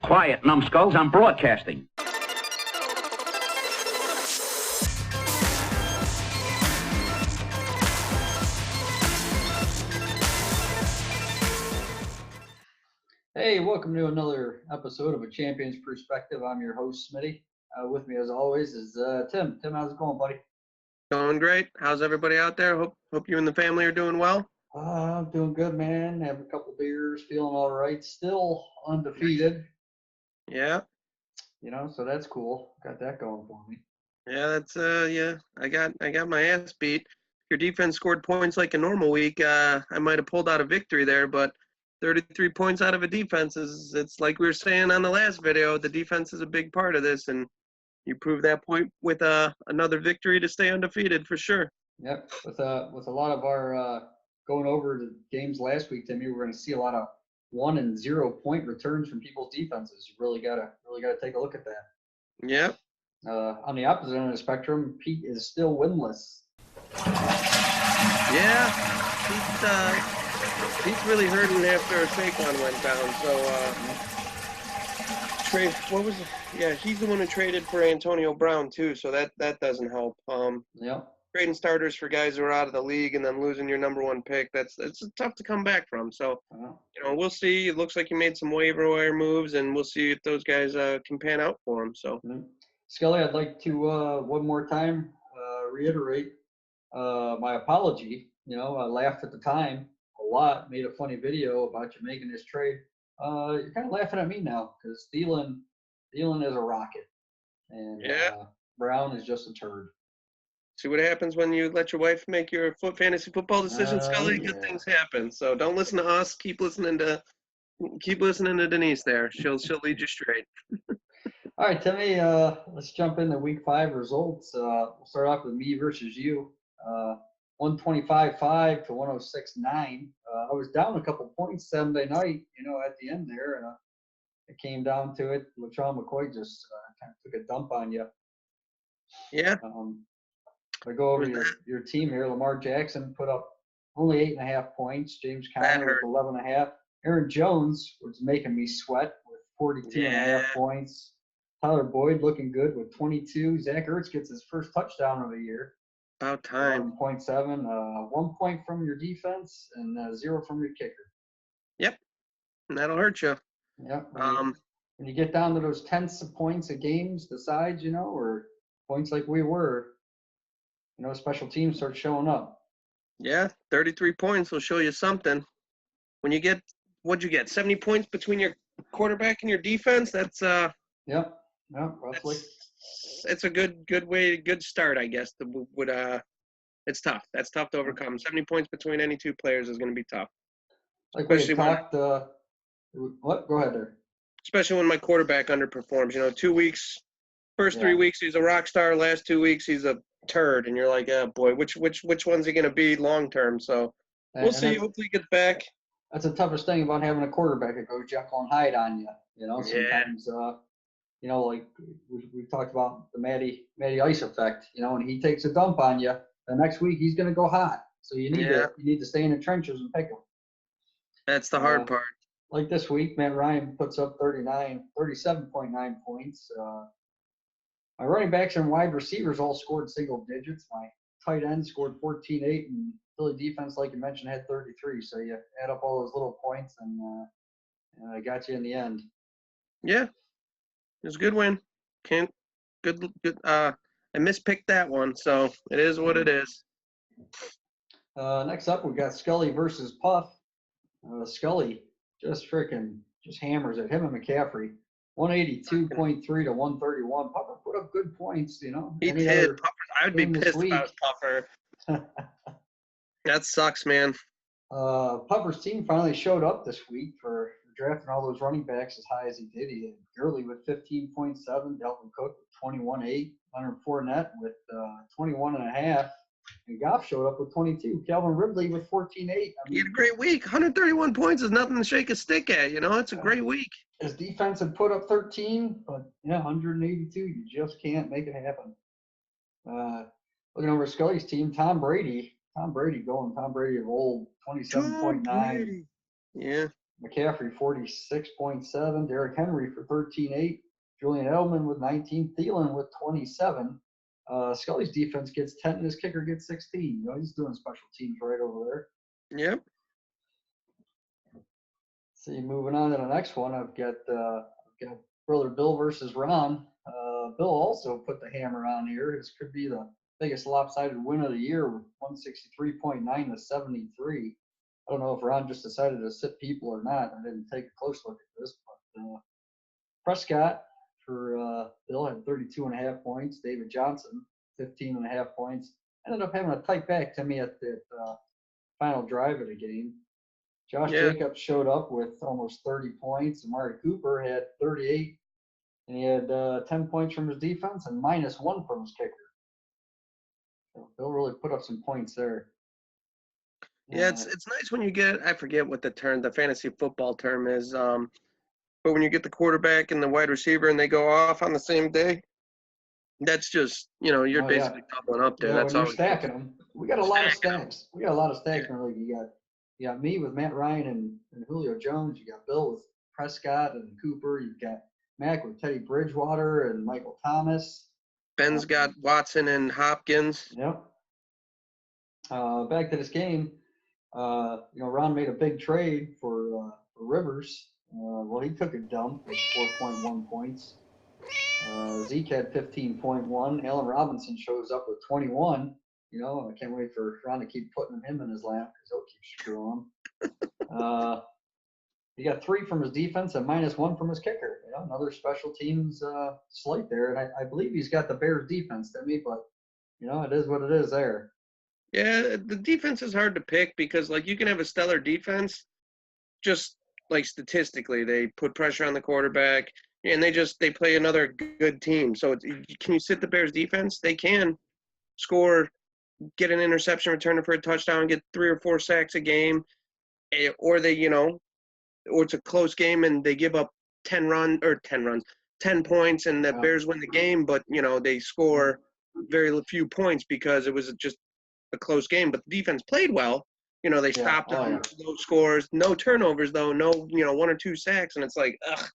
Quiet, numbskulls, I'm broadcasting. Hey, welcome to another episode of A Champion's Perspective. I'm your host, Smitty. With me, as always, is Tim. Tim, how's it going, buddy? Going great. How's everybody out there? Hope you and the family are doing well. I'm doing good, man. Have a couple beers, feeling all right. Still undefeated. Yeah. So that's cool. Got that going for me. Yeah, that's yeah. I got my ass beat. If your defense scored points like a normal week, I might have pulled out a victory there, but 33 points out of a defense it's like we were saying on the last video, the defense is a big part of this, and you proved that point with another victory to stay undefeated for sure. Yep. With a lot of our going over the games last week, Timmy, we're going to see a lot of 1 and 0 point returns from people's defenses. You really gotta take a look at that. Yep. On the opposite end of the spectrum, Pete is still winless. Yeah, Pete's really hurting after Saquon went down. So he's the one who traded for Antonio Brown too. So that doesn't help. Trading starters for guys who are out of the league and then losing your number one pick, it's tough to come back from. So, we'll see. It looks like he made some waiver wire moves, and we'll see if those guys can pan out for him. So, Scully, I'd like to one more time reiterate my apology. I laughed at the time a lot, made a funny video about you making this trade. You're kind of laughing at me now because Thielen is a rocket, and Brown is just a turd. See what happens when you let your wife make your fantasy football decisions, Scully. Good things happen. So don't listen to us. Keep listening to Denise. There, she'll lead you straight. All right, Timmy. Let's jump into Week 5 results. We'll start off with me versus you. 125-5 to 106-9. I was down a couple points Sunday night. At the end there, and it came down to it. LaTron McCoy just kind of took a dump on you. Yeah. I go over your team here. Lamar Jackson put up only 8.5 points. James Conner with 11.5. Aaron Jones was making me sweat with 42.5 points. Tyler Boyd looking good with 22. Zach Ertz gets his first touchdown of the year. About time. 11.7. 1 point from your defense and 0 from your kicker. Yep. And that'll hurt you. Yep. When you get down to those tenths of points of games, the sides, or points like we were, special teams start showing up. Yeah, 33 points will show you something. When you get, what'd you get, 70 points between your quarterback and your defense? That's Yep, roughly. It's a good start, I guess. It's tough. That's tough to overcome. 70 points between any two players is going to be tough. Like we talked. What? Go ahead there. Especially when my quarterback underperforms. 2 weeks, first 3 weeks he's a rock star. Last 2 weeks he's a turd, and you're like, oh boy, which one's he going to be long term? So we'll see. Hopefully he gets back. That's the toughest thing about having a quarterback that goes Jekyll and Hyde on you. Sometimes. Like we've talked about the Matty Ice effect. When he takes a dump on you, the next week he's going to go hot. So you need to stay in the trenches and pick him. That's the hard part. Like this week, Matt Ryan puts up 37.9 points. My running backs and wide receivers all scored single digits. My tight end scored 14.8, and Philly defense, like you mentioned, had 33. So you add up all those little points, and I got you in the end. Yeah, it was a good win. Good. I mispicked that one, so it is what it is. Next up, we got Scully versus Puff. Scully just hammers at him and McCaffrey. 182.3 to 131. Puffer put up good points, He did. I would be pissed about Puffer. That sucks, man. Puffer's team finally showed up this week for drafting all those running backs as high as he did. He had Gurley with 15.7, Dalvin Cook with 21.8, Leonard Fournette with 21.5, and Goff showed up with 22. Calvin Ridley with 14.8. He had a great week. 131 points is nothing to shake a stick at. It's a great week. His defense had put up 13, but 182. You just can't make it happen. Looking over Scully's team, Tom Brady of old, 27.9. Yeah. McCaffrey 46.7, Derrick Henry for 13.8, Julian Edelman with 19, Thielen with 27. Scully's defense gets 10, and his kicker gets 16. You know, he's doing special teams right over there. Yep. See, moving on to the next one, I've got brother Bill versus Ron. Bill also put the hammer on here. This could be the biggest lopsided win of the year with 163.9 to 73. I don't know if Ron just decided to sit people or not. I didn't take a close look at this, but Prescott for Bill had 32.5 points. David Johnson, 15.5 points. Ended up having a tight back to me at the final drive of the game. Josh Jacobs showed up with almost 30 points. Amari Cooper had 38, and he had 10 points from his defense and -1 from his kicker. So Bill really put up some points there. Yeah, it's nice when you get, I forget what the fantasy football term is, but when you get the quarterback and the wide receiver and they go off on the same day, that's just, you're basically doubling up there. Yeah, That's when all. you're stacking them. We got a lot of stacks. We got a lot of stacks in the league. You got me with Matt Ryan and Julio Jones. You got Bill with Prescott and Cooper. You've got Mac with Teddy Bridgewater and Michael Thomas. Ben's got Watson and Hopkins. Yep. Back to this game. Ron made a big trade for Rivers. Well, he took a dump with 4.1 points. Zeke had 15.1. Allen Robinson shows up with 21. I can't wait for Ron to keep putting him in his lap because he'll keep screwing him. He got 3 from his defense and -1 from his kicker. Another special teams slate there. And I believe he's got the Bears defense to me, but, it is what it is there. Yeah, the defense is hard to pick because, you can have a stellar defense, just, statistically. They put pressure on the quarterback, and they play another good team. So can you sit the Bears defense? They can score, get an interception, return it for a touchdown, get 3 or 4 sacks a game, or or it's a close game and they give up 10 points and the Bears win the game, but they score very few points because it was just a close game. But the defense played well. They stopped them, low scores, no turnovers though, no 1 or 2 sacks, and it's like, ugh.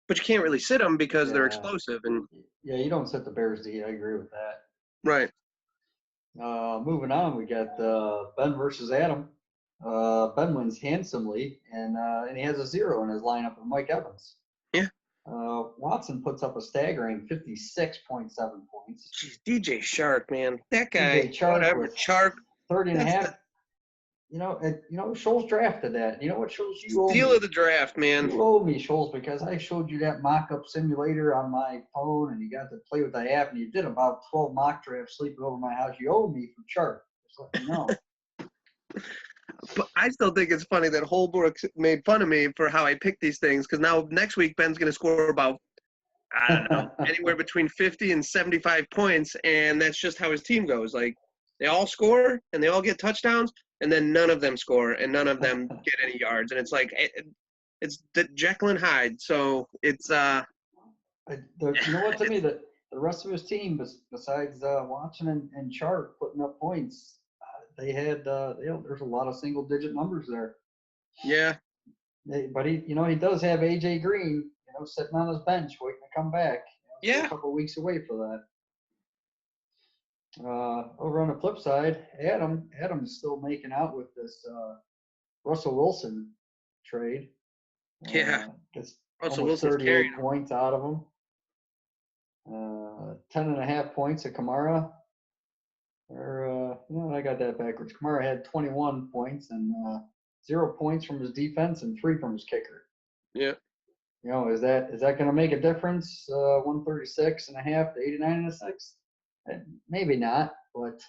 But you can't really sit them because they're explosive. And you don't sit the Bears D. I agree with that. Right. Moving on, we got Ben versus Adam. Ben wins handsomely, and he has a 0 in his lineup with Mike Evans. Yeah. Watson puts up a staggering 56.7 points. Jeez, DJ Shark, man, that guy. DJ Shark whatever, with Shark. 30.5. Scholes drafted that. You know what, Scholes? You owe me. Steal of the draft, man. You owe me, Scholes, because I showed you that mock-up simulator on my phone, and you got to play with the app, and you did about 12 mock drafts sleeping over my house. You owe me from Shark. Just let me know. But I still think it's funny that Holbrook made fun of me for how I picked these things, because now next week Ben's going to score about, I don't know, anywhere between 50 and 75 points, and that's just how his team goes. They all score, and they all get touchdowns, and then none of them score, and none of them get any yards. And it's it's the Jekyll and Hyde. So it's You know what, to me, the rest of his team, besides Watson and Sharp putting up points, they had there's a lot of single-digit numbers there. Yeah. But he does have AJ Green, sitting on his bench waiting to come back. Yeah. A couple of weeks away for that. Over on the flip side, Adam's still making out with this Russell Wilson trade. Yeah. Gets Russell almost Wilson's 38 carrying him. points out of him. 10.5 points of Kamara. I got that backwards. Kamara had 21 points and 0 points from his defense and 3 from his kicker. Yeah. Is that going to make a difference? 136.5 to 89.6. Maybe not, but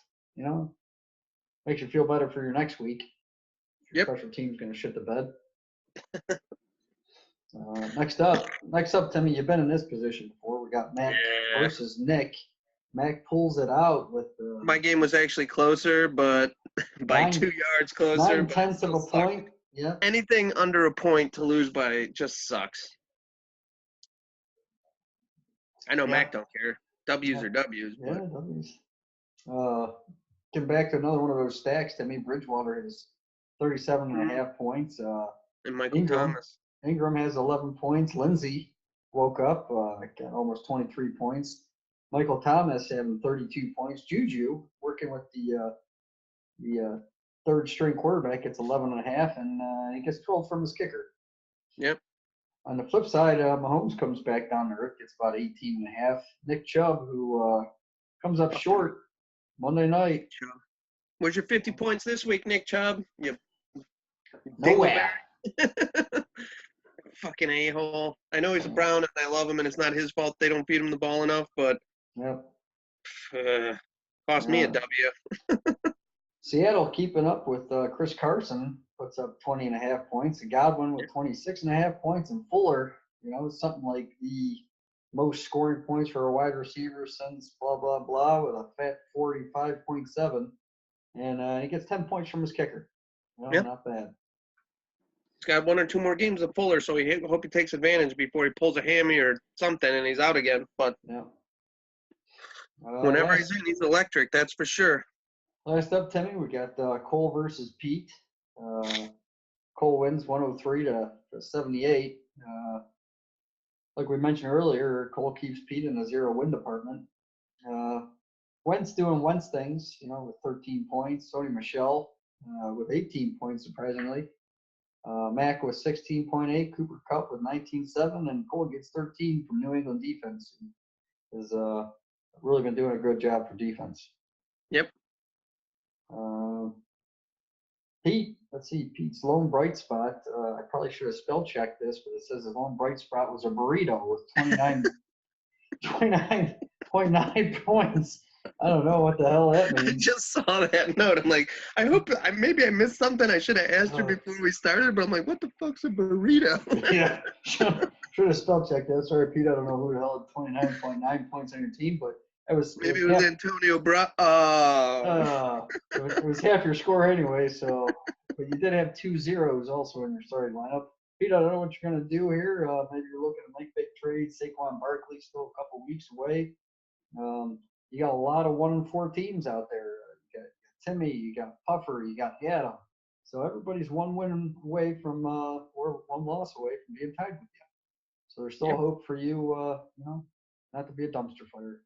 makes you feel better for your next week. Your special team's going to shit the bed. Next up, Timmy, you've been in this position before. We got Mac versus Nick. Mac pulls it out with my game was actually closer, but by 2 yards closer. 9/10 of a point. Yeah. Anything under a point to lose by just sucks. I know Mac don't care. W's are W's. Yeah, W's. Getting back to another one of those stacks, Timmy, Bridgewater is 37.5 points. and Michael Ingram. Thomas. Ingram has 11 points. Lindsey woke up, got almost 23 points. Michael Thomas having 32 points. Juju working with the third string quarterback gets 11 and a half, and he gets 12 from his kicker. Yep. On the flip side, Mahomes comes back down to earth, gets about 18 and a half. Nick Chubb, who comes up short Monday night. Where's your 50 points this week, Nick Chubb? You Nowhere. Fucking a-hole. I know he's a Brown and I love him, and it's not his fault they don't feed him the ball enough, but Yep. Cost me a W. Seattle keeping up with Chris Carson, puts up 20 and a half points. And Godwin with 26 and a half points. And Fuller, something like the most scoring points for a wide receiver since blah, blah, blah, with a fat 45.7. And he gets 10 points from his kicker. Not bad. He's got 1 or 2 more games of Fuller, so I hope he takes advantage before he pulls a hammy or something and he's out again. But whenever he's in, he's electric, that's for sure. Last up, Timmy, we got Cole versus Pete. Cole wins 103 to 78. Like we mentioned earlier, Cole keeps Pete in the 0-win department. Wentz doing Wentz things, with 13 points. Sony Michel with 18 points, surprisingly. Mack with 16.8. Cooper Kupp with 19.7. And Cole gets 13 from New England defense. Has really been doing a good job for defense. Yep. Pete, let's see, Pete's lone bright spot. I probably should have spell checked this, but it says his lone bright spot was a burrito with 29.9 points. I don't know what the hell that means. I just saw that note. I'm like, I hope maybe I missed something. I should have asked you before we started, but I'm like, what the fuck's a burrito? Yeah, should have spell checked that. Sorry, Pete. I don't know who the hell had 29.9 points on your team, but maybe it was Antonio Brown. It was half your score anyway. So, but you did have 2 zeros also in your starting lineup. Pete, I don't know what you're going to do here. Maybe you're looking to make big trades. Saquon Barkley still a couple weeks away. You got a lot of 1-4 teams out there. You got Timmy, you got Puffer, you got Adam. So everybody's 1 win away from, or 1 loss away from being tied with you. So there's still hope for you, not to be a dumpster fire.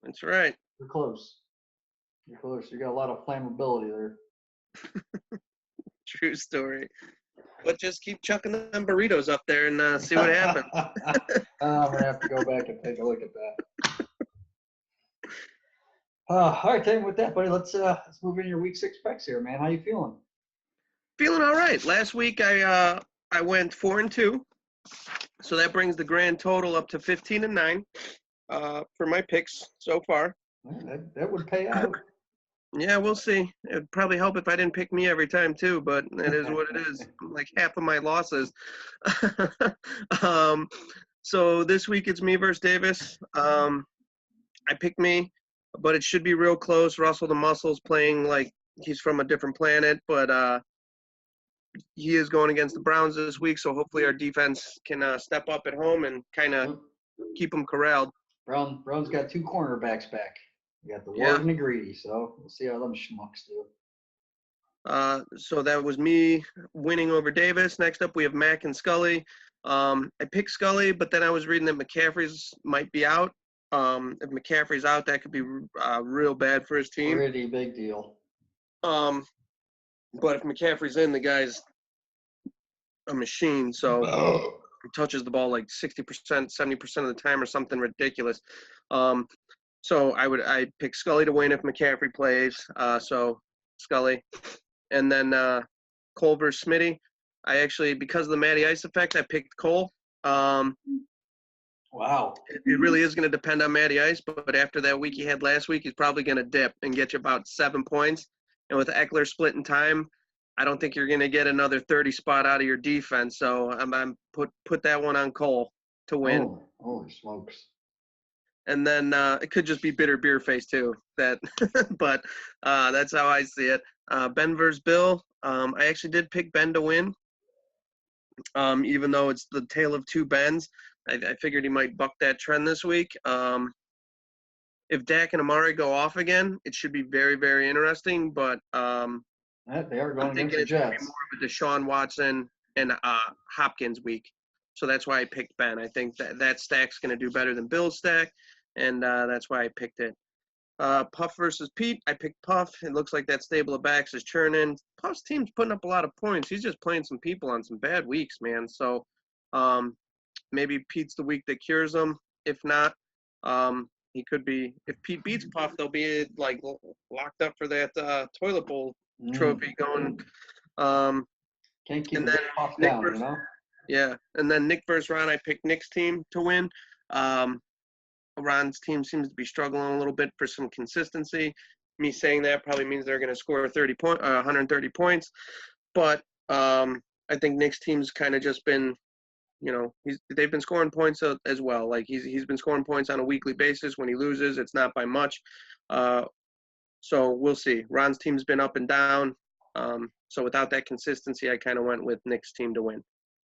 That's right. You're close. You got a lot of flammability there. True story. But just keep chucking them burritos up there and see what happens. I'm going to have to go back and take a look at that. All right, Tim, with that, buddy, let's move into your week 6 picks here, man. How you feeling? Feeling all right. Last week I went 4-2. So that brings the grand total up to 15-9 for my picks so far. That would pay out. Yeah, we'll see. It'd probably help if I didn't pick me every time too, but it is what it is. Like half of my losses. So this week it's me versus Davis. I picked me, but it should be real close. Russell the Muscle's playing like he's from a different planet, but he is going against the Browns this week, so hopefully our defense can step up at home and kind of keep them corralled. Brown's got 2 cornerbacks back. You got the Ward and the Greedy, so we'll see how them schmucks do. So that was me winning over Davis. Next up, we have Mac and Scully. I picked Scully, but then I was reading that McCaffrey's might be out. If McCaffrey's out, that could be real bad for his team. Pretty big deal. But if McCaffrey's in, the guy's a machine. So he touches the ball like 60%, 70% of the time or something ridiculous. So I pick Scully to win if McCaffrey plays. So Scully. And then Cole versus Smitty. I actually, because of the Matty Ice effect, I picked Cole. Wow. It really is going to depend on Matty Ice, but after that week he had last week, he's probably going to dip and get you about 7 points. And with Eckler splitting time, I don't think you're going to get another 30 spot out of your defense. So I'm put that one on Cole to win. Oh, holy smokes. And then it could just be bitter beer face too. But that's how I see it. Ben versus Bill. I actually did pick Ben to win. Even though it's the tale of 2 Bens. I figured he might buck that trend this week. If Dak and Amari go off again, it should be very, very interesting. But they are going I'm thinking against the it's going to Jets. be more of a Deshaun Watson and Hopkins week. So that's why I picked Ben. I think that stack's going to do better than Bill's stack, and that's why I picked it. Puff versus Pete, I picked Puff. It looks like that stable of backs is churning. Puff's team's putting up a lot of points. He's just playing some people on some bad weeks, man. So maybe Pete's the week that cures him. If not, he could be. If Pete beats Puff, they'll be like locked up for that toilet bowl trophy going. Can't keep and then Puff Nick down, versus, you know? Yeah, and then Nick versus Ron, I picked Nick's team to win. Ron's team seems to be struggling a little bit for some consistency. Me saying that probably means they're going to score 130 points. But I think Nick's team's kind of just been, they've been scoring points as well. Like he's been scoring points on a weekly basis. When he loses, it's not by much. So we'll see. Ron's team's been up and down. So without that consistency, I kind of went with Nick's team to win.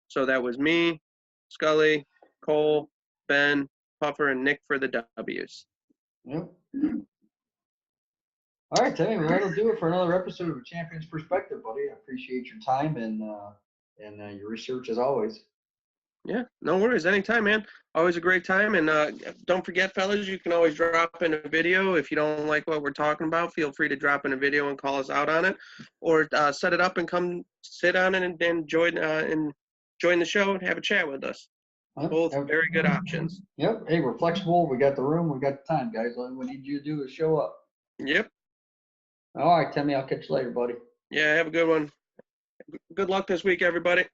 So that was me, Scully, Cole, Ben, Puffer, and Nick for the W's. Yep. All right, Timmy, well, that'll do it for another episode of A Champion's Perspective, buddy. I appreciate your time and your research as always. Yeah, no worries. Anytime, man. Always a great time. And don't forget, fellas, you can always drop in a video. If you don't like what we're talking about, feel free to drop in a video and call us out on it. Or set it up and come sit on it and join the show and have a chat with us. Both very good options. Yep. Hey, we're flexible. We got the room. We got the time, guys. All we need you to do is show up. Yep. All right, Timmy. I'll catch you later, buddy. Yeah, have a good one. Good luck this week, everybody.